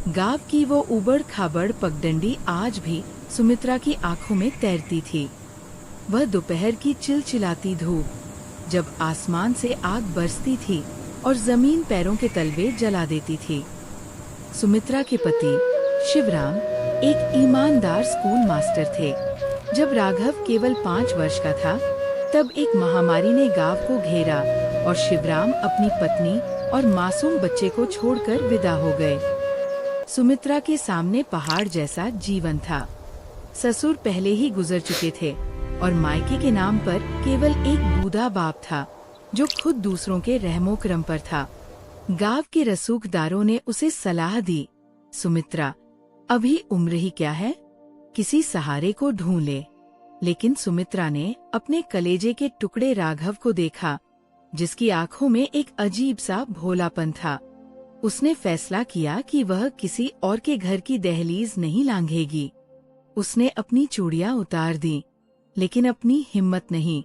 गांव की वो उबड़ खाबड़ पगडंडी आज भी सुमित्रा की आंखों में तैरती थी। वह दोपहर की चिलचिलाती धूप, जब आसमान से आग बरसती थी और जमीन पैरों के तलवे जला देती थी। सुमित्रा के पति शिवराम एक ईमानदार स्कूल मास्टर थे। जब राघव केवल 5 वर्ष का था, तब एक महामारी ने गांव को घेरा और शिवराम अपनी पत्नी और मासूम बच्चे को छोड़कर विदा हो गए। सुमित्रा के सामने पहाड़ जैसा जीवन था। ससुर पहले ही गुजर चुके थे और मायके के नाम पर केवल एक बूढ़ा बाप था, जो खुद दूसरों के रहमो करम पर था। गांव के रसूखदारों ने उसे सलाह दी, सुमित्रा, अभी उम्र ही क्या है, किसी सहारे को ढूंढ ले। लेकिन सुमित्रा ने अपने कलेजे के टुकड़े राघव को देखा, जिसकी आंखों में एक अजीब सा भोलापन था। उसने फैसला किया कि वह किसी और के घर की दहलीज नहीं लांघेगी। उसने अपनी चूड़ियां उतार दी, लेकिन अपनी हिम्मत नहीं।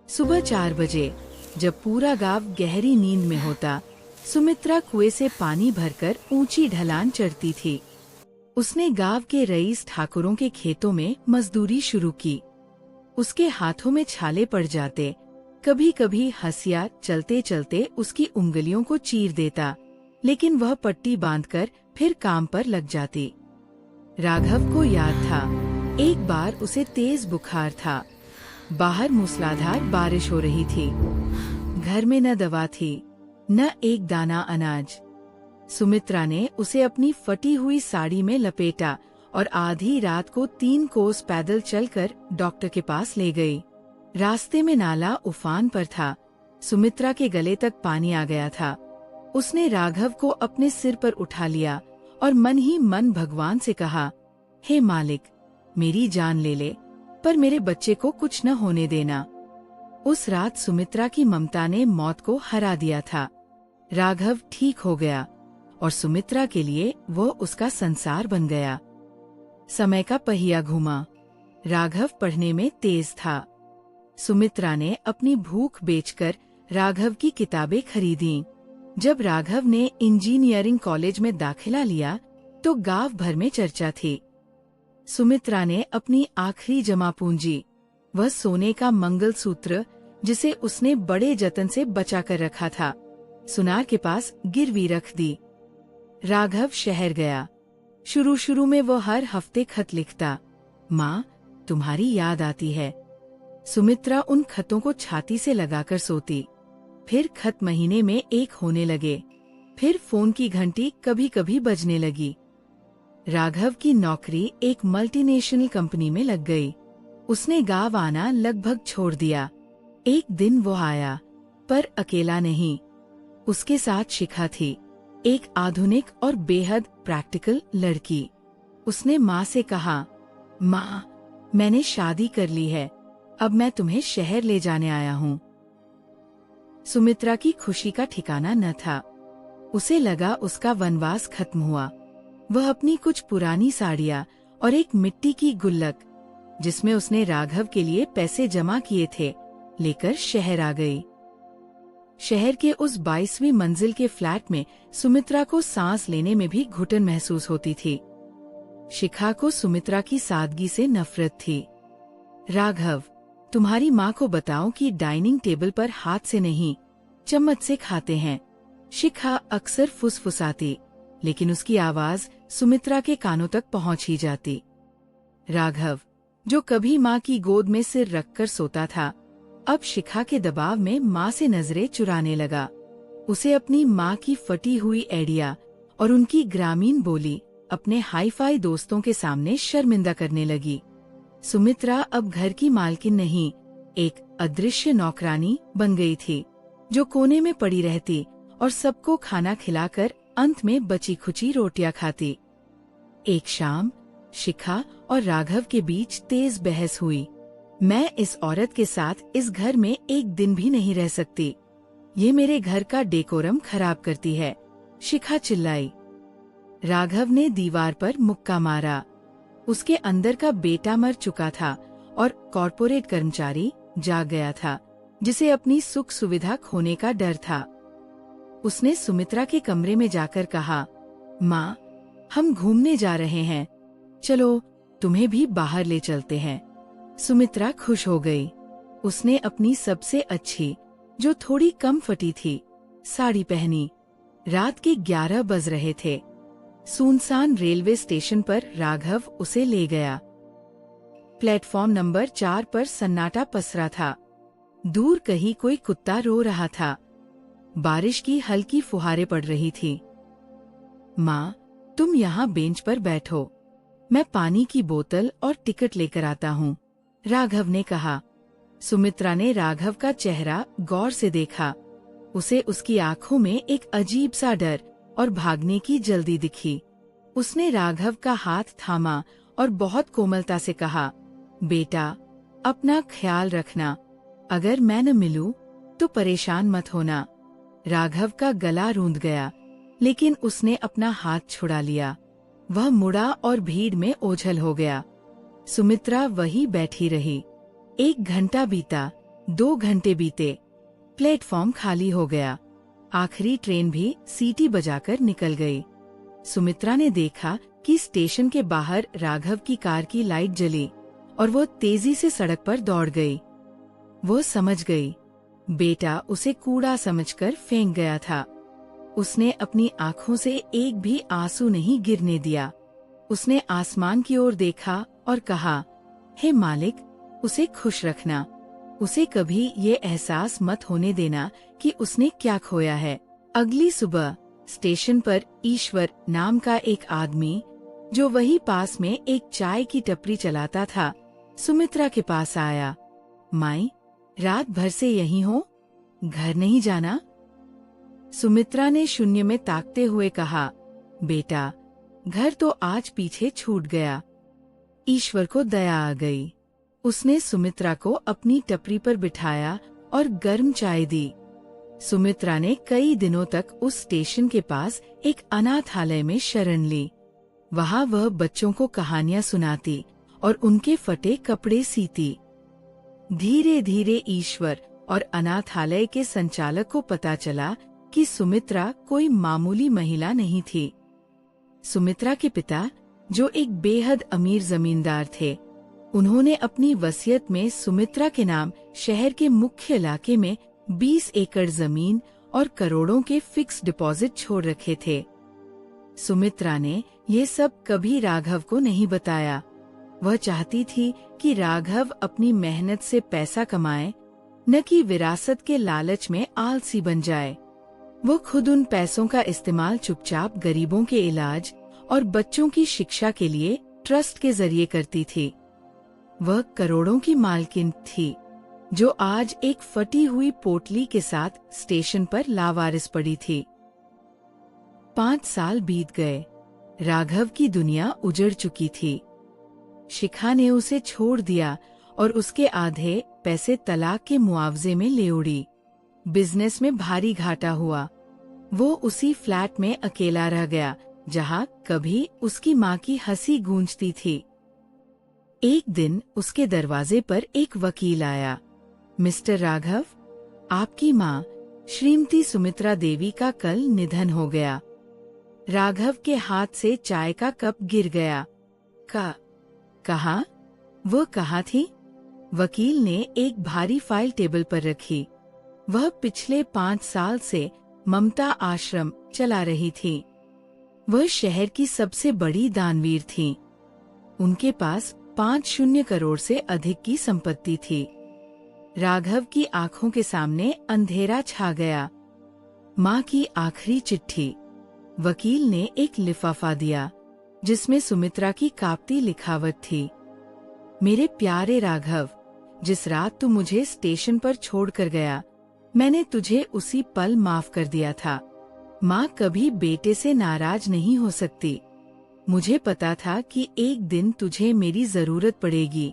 सुबह 4 बजे, जब पूरा गांव गहरी नींद में होता, सुमित्रा कुएं से पानी भरकर ऊंची ढलान चढ़ती थी। उसने गांव के रईस ठाकुरों के खेतों में मजदूरी शुरू की। उसके हाथों में छाले पड़ जाते, कभी कभी हंसिया चलते चलते उसकी उंगलियों को चीर देता, लेकिन वह पट्टी बांधकर फिर काम पर लग जाती। राघव को याद था, एक बार उसे तेज बुखार था। बाहर मूसलाधार बारिश हो रही थी। घर में न दवा थी, न एक दाना अनाज। सुमित्रा ने उसे अपनी फटी हुई साड़ी में लपेटा और आधी रात को 3 कोस पैदल चलकर डॉक्टर के पास ले गई। रास्ते में नाला उफान पर था। सुमित्रा के गले तक पानी आ गया था। उसने राघव को अपने सिर पर उठा लिया और मन ही मन भगवान से कहा, हे मालिक, मेरी जान ले ले, पर मेरे बच्चे को कुछ न होने देना। उस रात सुमित्रा की ममता ने मौत को हरा दिया था। राघव ठीक हो गया और सुमित्रा के लिए वो उसका संसार बन गया। समय का पहिया घूमा। राघव पढ़ने में तेज था। सुमित्रा ने अपनी भूख बेचकर राघव की किताबें खरीदी। जब राघव ने इंजीनियरिंग कॉलेज में दाखिला लिया, तो गांव भर में चर्चा थी। सुमित्रा ने अपनी आखिरी जमा पूंजी, वह सोने का मंगलसूत्र जिसे उसने बड़े जतन से बचा कर रखा था, सुनार के पास गिरवी रख दी। राघव शहर गया। शुरू में वो हर हफ्ते खत लिखता, माँ, तुम्हारी याद आती है। सुमित्रा उन खतों को छाती से लगाकर सोती। फिर खत महीने में 1 होने लगे। फिर फोन की घंटी कभी कभी बजने लगी। राघव की नौकरी एक मल्टीनेशनल कंपनी में लग गई। उसने गांव आना लगभग छोड़ दिया। एक दिन वो आया, पर अकेला नहीं। उसके साथ शिखा थी, एक आधुनिक और बेहद प्रैक्टिकल लड़की। उसने माँ से कहा, माँ, मैंने शादी कर ली है, अब मैं तुम्हें शहर ले जाने आया हूँ। सुमित्रा की खुशी का ठिकाना न था। उसे लगा उसका वनवास खत्म हुआ। वह अपनी कुछ पुरानी साड़ियाँ और एक मिट्टी की गुल्लक, जिसमें उसने राघव के लिए पैसे जमा किए थे, लेकर शहर आ गई। शहर के उस 22वीं मंजिल के फ्लैट में सुमित्रा को सांस लेने में भी घुटन महसूस होती थी। शिखा को सुमित्रा की सादगी से नफरत थी। राघव, तुम्हारी माँ को बताओ कि डाइनिंग टेबल पर हाथ से नहीं, चम्मच से खाते हैं। शिखा अक्सर फुसफुसाती, लेकिन उसकी आवाज सुमित्रा के कानों तक पहुंच ही जाती। राघव, जो कभी माँ की गोद में सिर रखकर सोता था, अब शिखा के दबाव में माँ से नजरें चुराने लगा। उसे अपनी माँ की फटी हुई एड़िया और उनकी ग्रामीण बोली अपने हाई-फाई दोस्तों के सामने शर्मिंदा करने लगी। सुमित्रा अब घर की मालकिन नहीं, एक अदृश्य नौकरानी बन गई थी, जो कोने में पड़ी रहती और सबको खाना खिलाकर अंत में बची खुची रोटियां खाती। एक शाम शिखा और राघव के बीच तेज बहस हुई। मैं इस औरत के साथ इस घर में एक दिन भी नहीं रह सकती। ये मेरे घर का डेकोरम खराब करती है, शिखा चिल्लाई। राघव ने दीवार पर मुक्का मारा। उसके अंदर का बेटा मर चुका था और कॉर्पोरेट कर्मचारी जाग गया था, जिसे अपनी सुख सुविधा खोने का डर था। उसने सुमित्रा के कमरे में जाकर कहा, माँ, हम घूमने जा रहे हैं, चलो तुम्हें भी बाहर ले चलते हैं। सुमित्रा खुश हो गई। उसने अपनी सबसे अच्छी, जो थोड़ी कम फटी थी, साड़ी पहनी। रात के 11 बज रहे थे। सुनसान रेलवे स्टेशन पर राघव उसे ले गया। प्लेटफॉर्म नंबर 4 पर सन्नाटा पसरा था। दूर कहीं कोई कुत्ता रो रहा था। बारिश की हल्की फुहारें पड़ रही थी। माँ, तुम यहाँ बेंच पर बैठो, मैं पानी की बोतल और टिकट लेकर आता हूँ, राघव ने कहा। सुमित्रा ने राघव का चेहरा गौर से देखा। उसे उसकी आंखों में एक अजीब सा डर और भागने की जल्दी दिखी। उसने राघव का हाथ थामा और बहुत कोमलता से कहा, बेटा, अपना ख्याल रखना। अगर मैं न मिलूं, तो परेशान मत होना। राघव का गला रूंध गया, लेकिन उसने अपना हाथ छुड़ा लिया। वह मुड़ा और भीड़ में ओझल हो गया। सुमित्रा वहीं बैठी रही। 1 घंटा बीता, 2 घंटे बीते। प्लेटफॉर्म खाली हो गया। आखिरी ट्रेन भी सीटी बजाकर निकल गई। सुमित्रा ने देखा कि स्टेशन के बाहर राघव की कार की लाइट जली और वो तेजी से सड़क पर दौड़ गई। वो समझ गई, बेटा उसे कूड़ा समझकर फेंक गया था। उसने अपनी आंखों से एक भी आंसू नहीं गिरने दिया। उसने आसमान की ओर देखा और कहा, हे मालिक, उसे खुश रखना। उसे कभी ये एहसास मत होने देना कि उसने क्या खोया है। अगली सुबह स्टेशन पर ईश्वर नाम का एक आदमी, जो वही पास में एक चाय की टपरी चलाता था, सुमित्रा के पास आया। माई, रात भर से यहीं हो, घर नहीं जाना? सुमित्रा ने शून्य में ताकते हुए कहा, बेटा, घर तो आज पीछे छूट गया। ईश्वर को दया आ गई। उसने सुमित्रा को अपनी टपरी पर बिठाया और गर्म चाय दी। सुमित्रा ने कई दिनों तक उस स्टेशन के पास एक अनाथालय में शरण ली। वहाँ वह बच्चों को कहानियां सुनाती और उनके फटे कपड़े सीती। धीरे धीरे ईश्वर और अनाथालय के संचालक को पता चला कि सुमित्रा कोई मामूली महिला नहीं थी। सुमित्रा के पिता, जो एक बेहद अमीर जमींदार थे, उन्होंने अपनी वसीयत में सुमित्रा के नाम शहर के मुख्य इलाके में 20 एकड़ जमीन और करोड़ों के फिक्स डिपॉजिट छोड़ रखे थे। सुमित्रा ने ये सब कभी राघव को नहीं बताया। वह चाहती थी कि राघव अपनी मेहनत से पैसा कमाए, न कि विरासत के लालच में आलसी बन जाए। वो खुद उन पैसों का इस्तेमाल चुपचाप गरीबों के इलाज और बच्चों की शिक्षा के लिए ट्रस्ट के जरिए करती थी। वह करोड़ों की मालकिन थी, जो आज एक फटी हुई पोटली के साथ स्टेशन पर लावारिस पड़ी थी। 5 साल बीत गए। राघव की दुनिया उजड़ चुकी थी। शिखा ने उसे छोड़ दिया और उसके आधे पैसे तलाक के मुआवजे में ले उड़ी। बिजनेस में भारी घाटा हुआ। वो उसी फ्लैट में अकेला रह गया, जहाँ कभी उसकी माँ की हंसी गूंजती थी। एक दिन उसके दरवाजे पर एक वकील आया। मिस्टर राघव, आपकी माँ श्रीमती सुमित्रा देवी का कल निधन हो गया। राघव के हाथ से चाय का कप गिर गया। कहा? वो कहाँ थी? वकील ने एक भारी फाइल टेबल पर रखी। वह पिछले 5 साल से ममता आश्रम चला रही थी। वह शहर की सबसे बड़ी दानवीर थी। उनके पास 5 करोड़ से अधिक की संपत्ति थी। राघव की आंखों के सामने अंधेरा छा गया। माँ की आखिरी चिट्ठी। वकील ने एक लिफाफा दिया, जिसमें सुमित्रा की कांपती लिखावट थी। मेरे प्यारे राघव, जिस रात तू मुझे स्टेशन पर छोड़कर गया, मैंने तुझे उसी पल माफ कर दिया था। माँ कभी बेटे से नाराज नहीं हो सकती। मुझे पता था कि एक दिन तुझे मेरी जरूरत पड़ेगी,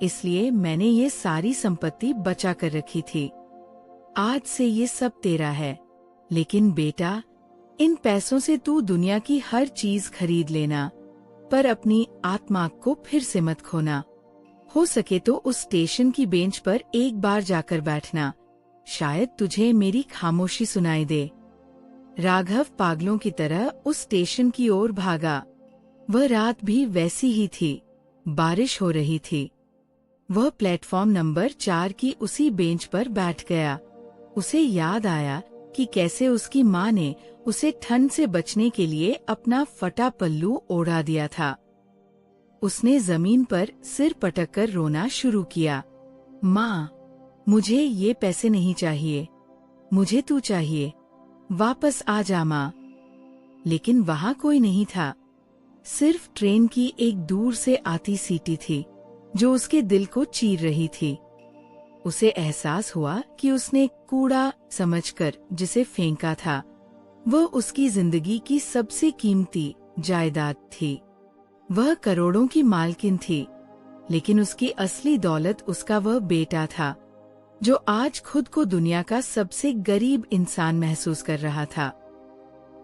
इसलिए मैंने ये सारी संपत्ति बचा कर रखी थी। आज से ये सब तेरा है, लेकिन बेटा, इन पैसों से तू दुनिया की हर चीज खरीद लेना, पर अपनी आत्मा को फिर से मत खोना। हो सके तो उस स्टेशन की बेंच पर एक बार जाकर बैठना, शायद तुझे मेरी खामोशी सुनाई दे। राघव पागलों की तरह उस स्टेशन की ओर भागा। वह रात भी वैसी ही थी, बारिश हो रही थी। वह प्लेटफॉर्म नंबर 4 की उसी बेंच पर बैठ गया। उसे याद आया कि कैसे उसकी माँ ने उसे ठंड से बचने के लिए अपना फटा पल्लू ओढ़ा दिया था। उसने जमीन पर सिर पटककर रोना शुरू किया। माँ, मुझे ये पैसे नहीं चाहिए, मुझे तू चाहिए, वापस आ जा माँ। लेकिन वहाँ कोई नहीं था, सिर्फ ट्रेन की एक दूर से आती सीटी थी जो उसके दिल को चीर रही थी। उसे एहसास हुआ कि उसने कूड़ा समझकर जिसे फेंका था, वह उसकी जिंदगी की सबसे कीमती जायदाद थी। वह करोड़ों की मालकिन थी, लेकिन उसकी असली दौलत उसका वह बेटा था जो आज खुद को दुनिया का सबसे गरीब इंसान महसूस कर रहा था।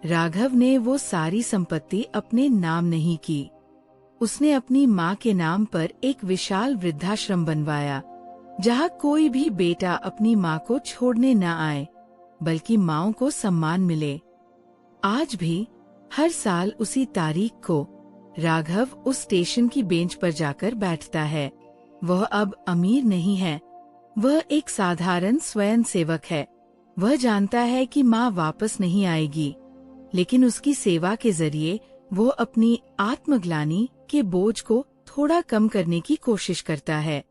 राघव ने वो सारी संपत्ति अपने नाम नहीं की। उसने अपनी माँ के नाम पर एक विशाल वृद्धाश्रम बनवाया, जहाँ कोई भी बेटा अपनी माँ को छोड़ने न आए, बल्कि माँओं को सम्मान मिले। आज भी हर साल उसी तारीख को राघव उस स्टेशन की बेंच पर जाकर बैठता है। वह अब अमीर नहीं है, वह एक साधारण स्वयंसेवक है। वह जानता है कि माँ वापस नहीं आएगी, लेकिन उसकी सेवा के जरिए वो अपनी आत्मग्लानि के बोझ को थोड़ा कम करने की कोशिश करता है।